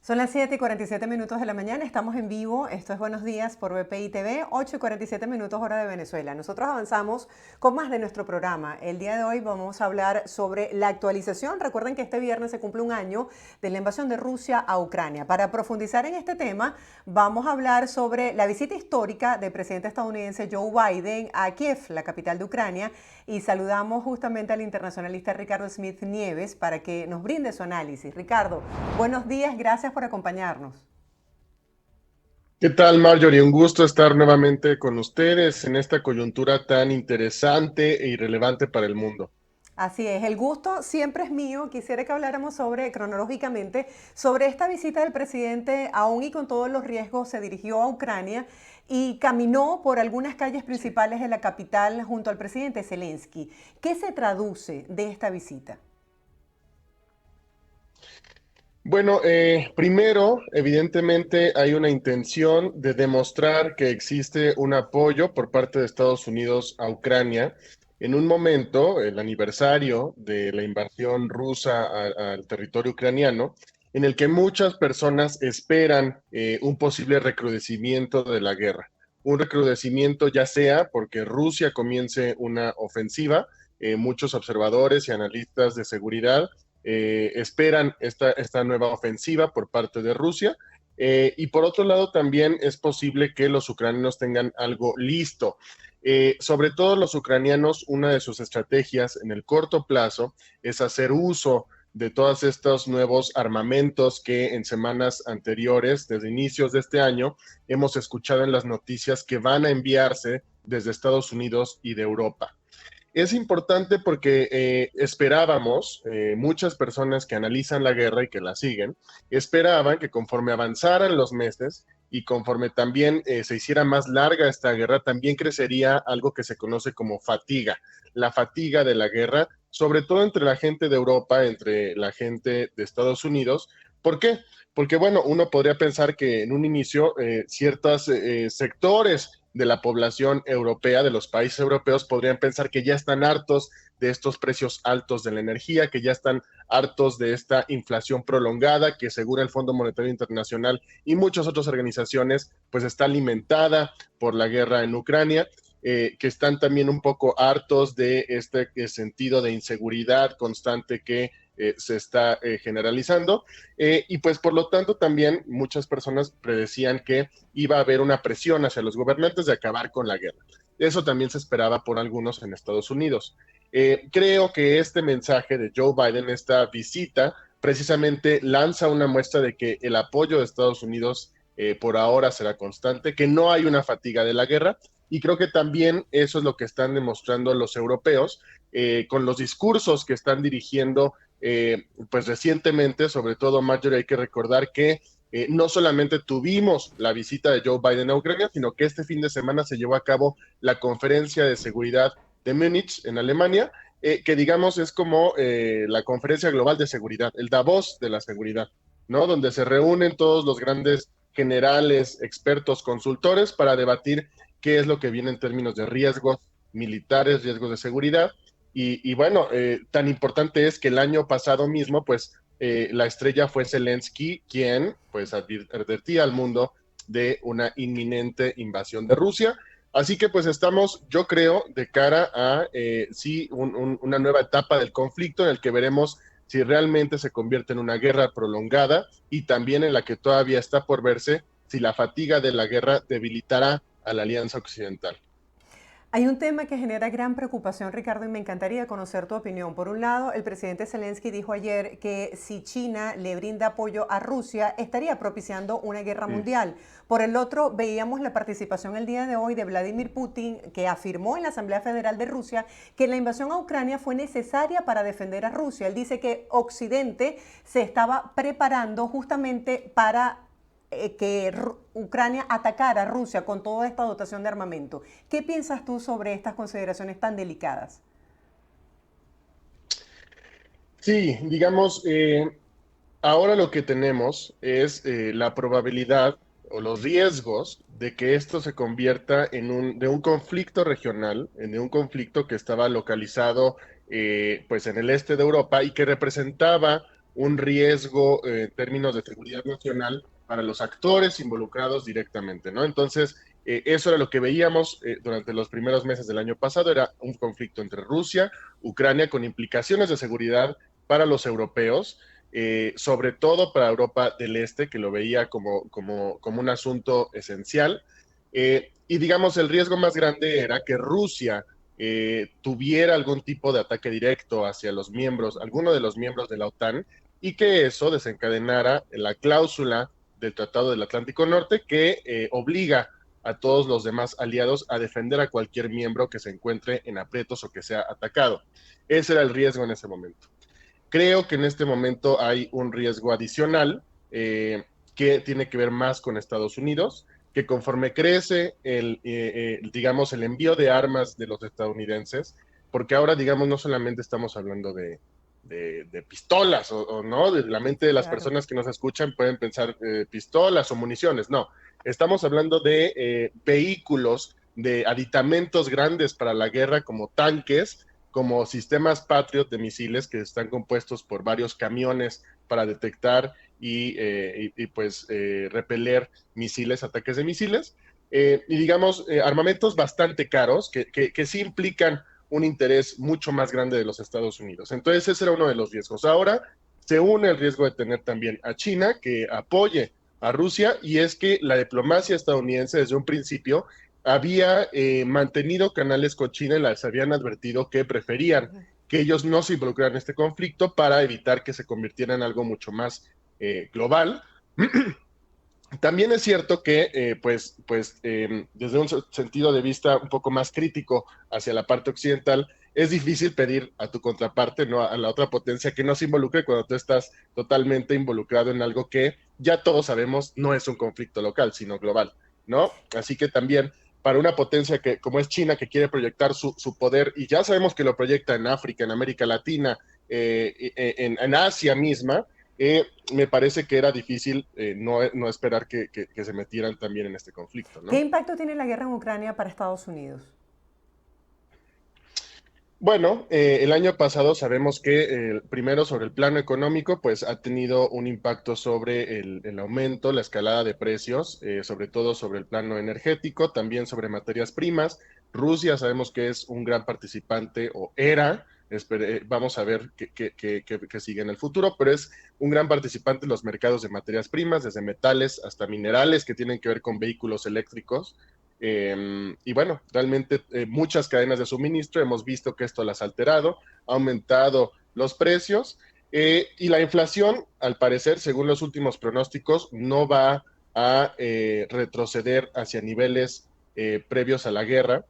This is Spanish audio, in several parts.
Son las 7:47 de la mañana, estamos en vivo, esto es Buenos Días por BPI TV, 8:47 hora de Venezuela. Nosotros avanzamos con más de nuestro programa. El día de hoy vamos a hablar sobre la actualización. Recuerden que este viernes se cumple un año de la invasión de Rusia a Ucrania. Para profundizar en este tema, vamos a hablar sobre la visita histórica del presidente estadounidense Joe Biden a Kiev, la capital de Ucrania, y saludamos justamente al internacionalista Ricardo Smith Nieves para que nos brinde su análisis. Ricardo, buenos días, gracias por acompañarnos. ¿Qué tal, Marjorie? Un gusto estar nuevamente con ustedes en esta coyuntura tan interesante e irrelevante para el mundo. Así es, el gusto siempre es mío. Quisiera que habláramos sobre, cronológicamente, sobre esta visita del presidente, aún y con todos los riesgos, se dirigió a Ucrania y caminó por algunas calles Sí. principales de la capital junto al presidente Zelensky. ¿Qué se traduce de esta visita? Bueno, primero, evidentemente hay una intención de demostrar que existe un apoyo por parte de Estados Unidos a Ucrania en un momento, el aniversario de la invasión rusa al territorio ucraniano, en el que muchas personas esperan un posible recrudecimiento de la guerra. Un recrudecimiento ya sea porque Rusia comience una ofensiva, muchos observadores y analistas de seguridad esperan esta nueva ofensiva por parte de Rusia. Y por otro lado, también es posible que los ucranianos tengan algo listo. Sobre todo los ucranianos, una de sus estrategias en el corto plazo es hacer uso de todos estos nuevos armamentos que en semanas anteriores, desde inicios de este año, hemos escuchado en las noticias que van a enviarse desde Estados Unidos y de Europa. Es importante porque esperábamos, muchas personas que analizan la guerra y que la siguen, esperaban que conforme avanzaran los meses y conforme también se hiciera más larga esta guerra, también crecería algo que se conoce como fatiga, la fatiga de la guerra, sobre todo entre la gente de Europa, entre la gente de Estados Unidos. ¿Por qué? Porque, bueno, uno podría pensar que en un inicio ciertos sectores de la población europea, de los países europeos, podrían pensar que ya están hartos de estos precios altos de la energía, que ya están hartos de esta inflación prolongada que según el Fondo Monetario Internacional y muchas otras organizaciones, pues está alimentada por la guerra en Ucrania. Que están también un poco hartos de este sentido de inseguridad constante que se está generalizando. Y pues por lo tanto también muchas personas predecían que iba a haber una presión hacia los gobernantes de acabar con la guerra. Eso también se esperaba por algunos en Estados Unidos. Creo que este mensaje de Joe Biden, esta visita, precisamente lanza una muestra de que el apoyo de Estados Unidos por ahora será constante, que no hay una fatiga de la guerra, y creo que también eso es lo que están demostrando los europeos con los discursos que están dirigiendo pues recientemente, sobre todo Marjorie, hay que recordar que no solamente tuvimos la visita de Joe Biden a Ucrania, sino que este fin de semana se llevó a cabo la conferencia de seguridad de Múnich en Alemania, que digamos es como la conferencia global de seguridad, el Davos de la seguridad, ¿no? Donde se reúnen todos los grandes generales, expertos, consultores para debatir qué es lo que viene en términos de riesgos militares, riesgos de seguridad. Y bueno, tan importante es que el año pasado mismo, pues la estrella fue Zelensky, quien pues advertía al mundo de una inminente invasión de Rusia. Así que pues estamos, yo creo, de cara a sí una nueva etapa del conflicto en el que veremos si realmente se convierte en una guerra prolongada y también en la que todavía está por verse si la fatiga de la guerra debilitará a la Alianza Occidental. Hay un tema que genera gran preocupación, Ricardo, y me encantaría conocer tu opinión. Por un lado, el presidente Zelensky dijo ayer que si China le brinda apoyo a Rusia, estaría propiciando una guerra Sí. mundial. Por el otro, veíamos la participación el día de hoy de Vladimir Putin, que afirmó en la Asamblea Federal de Rusia que la invasión a Ucrania fue necesaria para defender a Rusia. Él dice que Occidente se estaba preparando justamente para que Ucrania atacara a Rusia con toda esta dotación de armamento. ¿Qué piensas tú sobre estas consideraciones tan delicadas? Sí, digamos, ahora lo que tenemos es la probabilidad o los riesgos de que esto se convierta en de un conflicto regional, en un conflicto que estaba localizado pues en el este de Europa y que representaba un riesgo en términos de seguridad nacional para los actores involucrados directamente, ¿no? Entonces, eso era lo que veíamos durante los primeros meses del año pasado, era un conflicto entre Rusia, Ucrania, con implicaciones de seguridad para los europeos, sobre todo para Europa del Este, que lo veía como un asunto esencial. Y digamos, el riesgo más grande era que Rusia tuviera algún tipo de ataque directo hacia los miembros, alguno de los miembros de la OTAN, y que eso desencadenara la cláusula del Tratado del Atlántico Norte que obliga a todos los demás aliados a defender a cualquier miembro que se encuentre en aprietos o que sea atacado. Ese era el riesgo en ese momento. Creo que en este momento hay un riesgo adicional que tiene que ver más con Estados Unidos, que conforme crece digamos, el envío de armas de los estadounidenses, porque ahora, digamos, no solamente estamos hablando de pistolas o no, de la mente de las Claro. personas que nos escuchan pueden pensar pistolas o municiones, no, estamos hablando de vehículos, de aditamentos grandes para la guerra como tanques, como sistemas Patriot de misiles que están compuestos por varios camiones para detectar pues repeler misiles, ataques de misiles, y digamos armamentos bastante caros que sí implican un interés mucho más grande de los Estados Unidos. Entonces ese era uno de los riesgos. Ahora se une el riesgo de tener también a China que apoye a Rusia, y es que la diplomacia estadounidense desde un principio había mantenido canales con China y les habían advertido que preferían que ellos no se involucraran en este conflicto para evitar que se convirtiera en algo mucho más global. También es cierto que, desde un sentido de vista un poco más crítico hacia la parte occidental, es difícil pedir a tu contraparte, ¿no? A la otra potencia, que no se involucre cuando tú estás totalmente involucrado en algo que ya todos sabemos no es un conflicto local, sino global, ¿no? Así que también para una potencia que, como es China, que quiere proyectar su poder, y ya sabemos que lo proyecta en África, en América Latina, en Asia misma, me parece que era difícil no esperar que se metieran también en este conflicto, ¿Qué ¿no? impacto tiene la guerra en Ucrania para Estados Unidos? Bueno, el año pasado sabemos que primero sobre el plano económico, pues ha tenido un impacto sobre el aumento, la escalada de precios, sobre todo sobre el plano energético, también sobre materias primas. Rusia sabemos que es un gran participante o era, vamos a ver qué sigue en el futuro, pero es un gran participante en los mercados de materias primas, desde metales hasta minerales que tienen que ver con vehículos eléctricos. Y bueno, realmente muchas cadenas de suministro hemos visto que esto las ha alterado, ha aumentado los precios y la inflación, al parecer, según los últimos pronósticos, no va a retroceder hacia niveles previos a la guerra.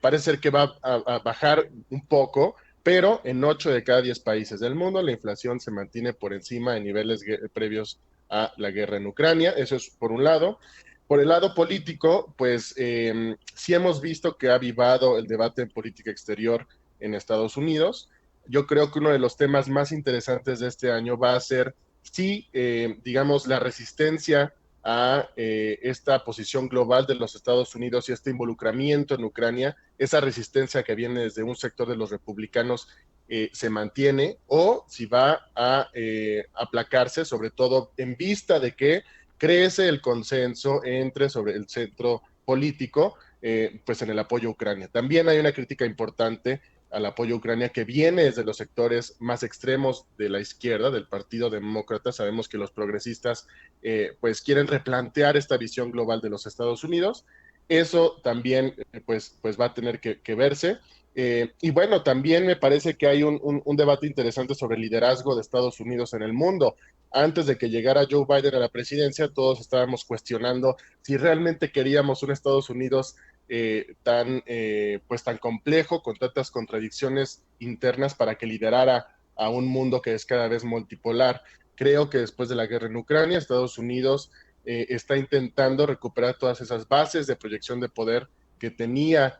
Parece ser que va a bajar un poco, pero en 8 de cada 10 países del mundo la inflación se mantiene por encima de niveles previos a la guerra en Ucrania. Eso es por un lado. Por el lado político, pues sí hemos visto que ha avivado el debate en política exterior en Estados Unidos. Yo creo que uno de los temas más interesantes de este año va a ser si, digamos, la resistencia a esta posición global de los Estados Unidos y este involucramiento en Ucrania, esa resistencia que viene desde un sector de los republicanos, se mantiene o si va a aplacarse, sobre todo en vista de que crece el consenso sobre el centro político, pues en el apoyo a Ucrania. También hay una crítica importante al apoyo a Ucrania que viene desde los sectores más extremos de la izquierda, del Partido Demócrata. Sabemos que los progresistas pues quieren replantear esta visión global de los Estados Unidos. Eso también pues va a tener que verse. Y bueno, también me parece que hay un debate interesante sobre el liderazgo de Estados Unidos en el mundo. Antes de que llegara Joe Biden a la presidencia, todos estábamos cuestionando si realmente queríamos un Estados Unidos pues tan complejo, con tantas contradicciones internas para que liderara a un mundo que es cada vez multipolar. Creo que después de la guerra en Ucrania, Estados Unidos está intentando recuperar todas esas bases de proyección de poder que tenía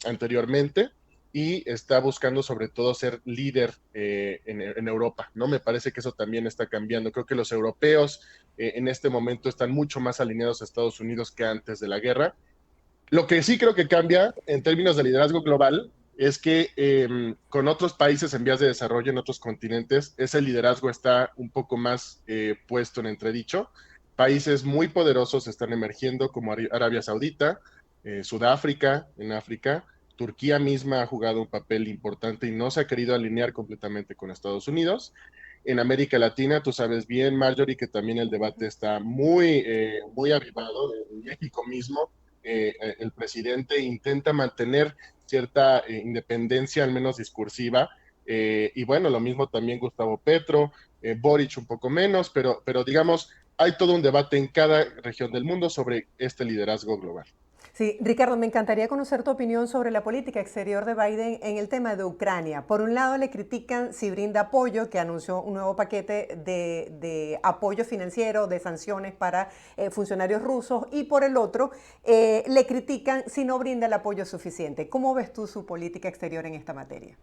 anteriormente, y está buscando sobre todo ser líder en Europa, ¿no? Me parece que eso también está cambiando. Creo que los europeos en este momento están mucho más alineados a Estados Unidos que antes de la guerra. Lo que sí creo que cambia en términos de liderazgo global es que con otros países en vías de desarrollo en otros continentes, ese liderazgo está un poco más puesto en entredicho. Países muy poderosos están emergiendo como Arabia Saudita, Sudáfrica en África. Turquía misma ha jugado un papel importante y no se ha querido alinear completamente con Estados Unidos. En América Latina, tú sabes bien, Marjorie, que también el debate está muy avivado. En México mismo, el presidente intenta mantener cierta independencia, al menos discursiva. Y bueno, lo mismo también Gustavo Petro, Boric un poco menos, pero digamos, hay todo un debate en cada región del mundo sobre este liderazgo global. Sí, Ricardo, me encantaría conocer tu opinión sobre la política exterior de Biden en el tema de Ucrania. Por un lado, le critican si brinda apoyo, que anunció un nuevo paquete de apoyo financiero, de sanciones para funcionarios rusos, y por el otro, le critican si no brinda el apoyo suficiente. ¿Cómo ves tú su política exterior en esta materia?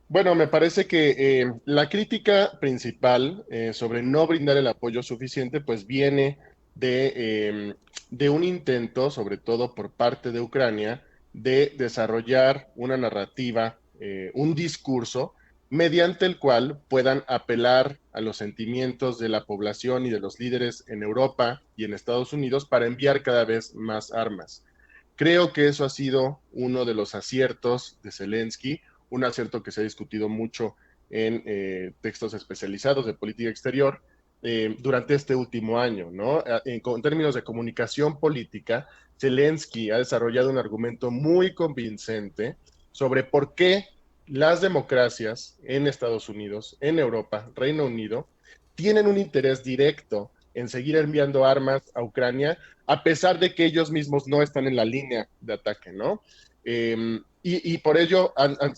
Bueno, me parece que la crítica principal sobre no brindar el apoyo suficiente, pues viene de un intento, sobre todo por parte de Ucrania, de desarrollar una narrativa, un discurso mediante el cual puedan apelar a los sentimientos de la población y de los líderes en Europa y en Estados Unidos para enviar cada vez más armas. Creo que eso ha sido uno de los aciertos de Zelensky, un acierto que se ha discutido mucho en textos especializados de política exterior durante este último año, ¿no? En términos de comunicación política, Zelensky ha desarrollado un argumento muy convincente sobre por qué las democracias en Estados Unidos, en Europa, Reino Unido, tienen un interés directo en seguir enviando armas a Ucrania, a pesar de que ellos mismos no están en la línea de ataque, ¿no? Y por ello,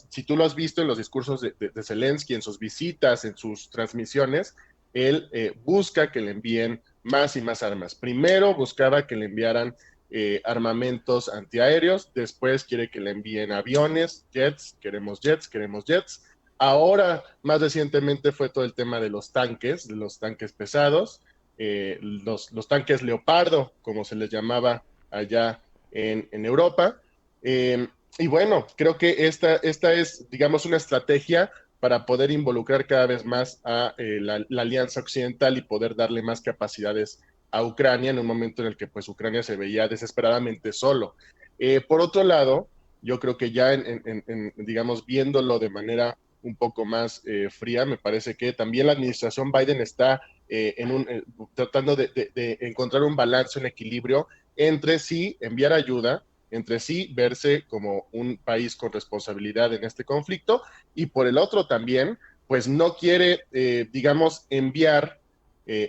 si tú lo has visto en los discursos de Zelensky, en sus visitas, en sus transmisiones, él busca que le envíen más y más armas. Primero buscaba que le enviaran armamentos antiaéreos, después quiere que le envíen aviones, jets, queremos jets. Ahora, más recientemente fue todo el tema de los tanques pesados, los tanques Leopardo, como se les llamaba allá en Europa. Eh, y bueno, creo que esta es, digamos, una estrategia para poder involucrar cada vez más a la Alianza Occidental y poder darle más capacidades a Ucrania en un momento en el que pues Ucrania se veía desesperadamente solo. Por otro lado, yo creo que ya digamos, viéndolo de manera un poco más fría, me parece que también la administración Biden está tratando de encontrar un balance, un equilibrio entre sí enviar ayuda, entre sí verse como un país con responsabilidad en este conflicto y por el otro también, pues no quiere, digamos, enviar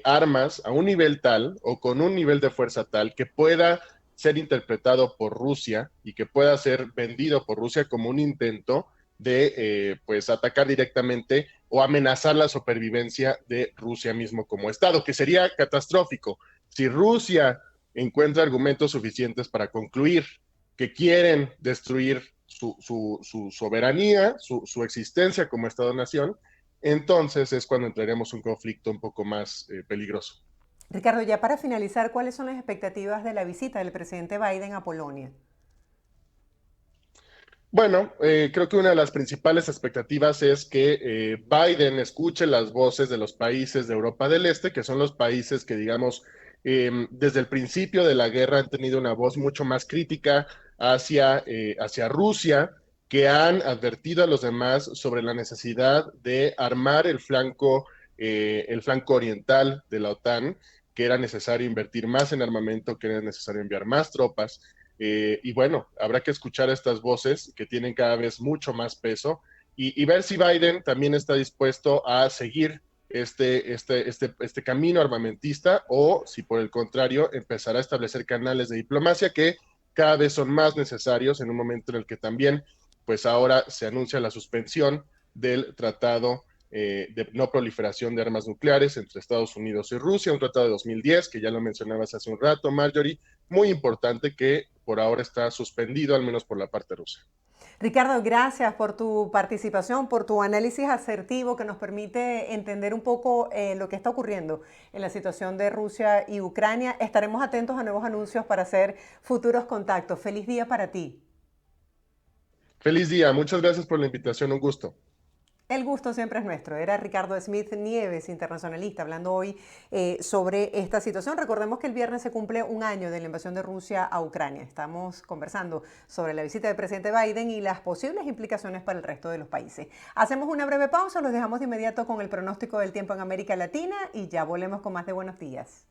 armas a un nivel tal o con un nivel de fuerza tal que pueda ser interpretado por Rusia y que pueda ser vendido por Rusia como un intento de pues atacar directamente o amenazar la supervivencia de Rusia mismo como Estado, que sería catastrófico. Si Rusia encuentra argumentos suficientes para concluir que quieren destruir su soberanía, su existencia como Estado-nación, entonces es cuando entraremos en un conflicto un poco más peligroso. Ricardo, ya para finalizar, ¿cuáles son las expectativas de la visita del presidente Biden a Polonia? Bueno, creo que una de las principales expectativas es que Biden escuche las voces de los países de Europa del Este, que son los países que, digamos, desde el principio de la guerra han tenido una voz mucho más crítica hacia Rusia, que han advertido a los demás sobre la necesidad de armar el flanco oriental de la OTAN, que era necesario invertir más en armamento, que era necesario enviar más tropas. Y bueno, habrá que escuchar estas voces que tienen cada vez mucho más peso y ver si Biden también está dispuesto a seguir este camino armamentista o si por el contrario empezará a establecer canales de diplomacia que cada vez son más necesarios en un momento en el que también, pues ahora se anuncia la suspensión del tratado de no proliferación de armas nucleares entre Estados Unidos y Rusia, un tratado de 2010 que ya lo mencionabas hace un rato, Marjorie, muy importante que por ahora está suspendido, al menos por la parte rusa. Ricardo, gracias por tu participación, por tu análisis asertivo que nos permite entender un poco lo que está ocurriendo en la situación de Rusia y Ucrania. Estaremos atentos a nuevos anuncios para hacer futuros contactos. Feliz día para ti. Feliz día, muchas gracias por la invitación, un gusto. El gusto siempre es nuestro. Era Ricardo Smith Nieves, internacionalista, hablando hoy sobre esta situación. Recordemos que el viernes se cumple un año de la invasión de Rusia a Ucrania. Estamos conversando sobre la visita del presidente Biden y las posibles implicaciones para el resto de los países. Hacemos una breve pausa, los dejamos de inmediato con el pronóstico del tiempo en América Latina y ya volvemos con más de Buenos Días.